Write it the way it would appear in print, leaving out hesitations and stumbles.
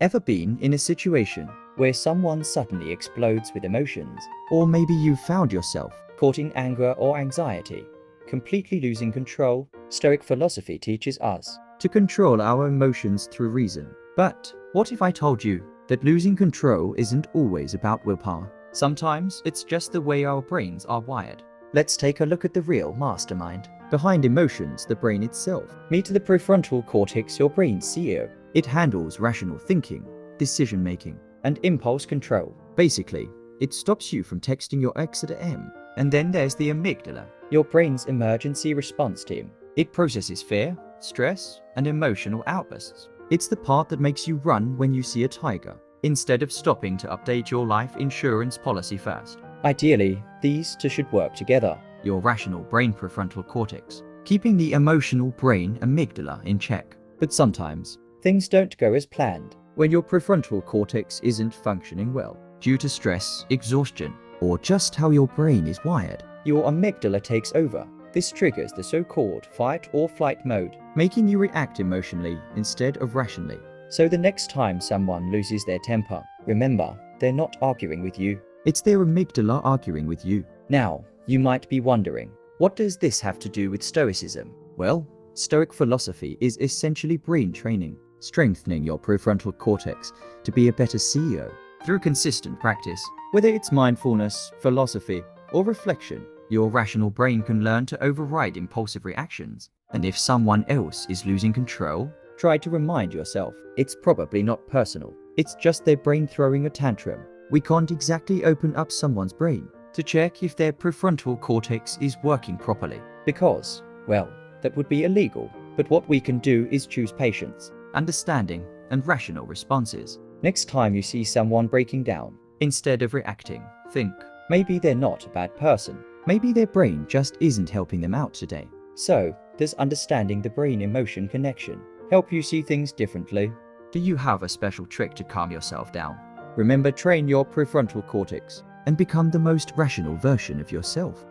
Ever been in a situation where someone suddenly explodes with emotions? Or maybe you found yourself Caught in anger or anxiety, completely losing control? Stoic philosophy teaches us to control our emotions through reason. But what if I told you that losing control isn't always about willpower? Sometimes it's just the way our brains are wired. Let's take a look at the real mastermind Behind emotions, the brain itself. Meet the prefrontal cortex, your brain's CEO, It handles rational thinking, decision making, and impulse control. basically, it stops you from texting your ex at M. And then there's the amygdala. Your brain's emergency response team. It processes fear, stress, and emotional outbursts. It's the part that makes you run when you see a tiger, instead of stopping to update your life insurance policy first. Ideally, these two should work together. Your rational brain prefrontal cortex, keeping the emotional brain amygdala in check. But sometimes, Things don't go as planned. when your prefrontal cortex isn't functioning well, due to stress, exhaustion, or just how your brain is wired, Your amygdala takes over. This triggers the so-called fight or flight mode. making you react emotionally instead of rationally. So the next time someone loses their temper, remember, they're not arguing with you. It's their amygdala arguing with you. Now, you might be wondering, what does this have to do with Stoicism? Well, Stoic philosophy is essentially brain training, strengthening your prefrontal cortex to be a better CEO. Through consistent practice, whether it's mindfulness, philosophy, or reflection, your rational brain can learn to override impulsive reactions. And if someone else is losing control, Try to remind yourself, it's probably not personal. It's just their brain throwing a tantrum. we can't exactly open up someone's brain to check if their prefrontal cortex is working properly. Because, well, that would be illegal. But what we can do is choose patience. Understanding and rational responses. Next time you see someone breaking down, Instead of reacting, think, maybe they're not a bad person. maybe their brain just isn't helping them out today. So, does understanding the brain-emotion connection help you see things differently? Do you have a special trick to calm yourself down Remember, train your prefrontal cortex. and become the most rational version of yourself?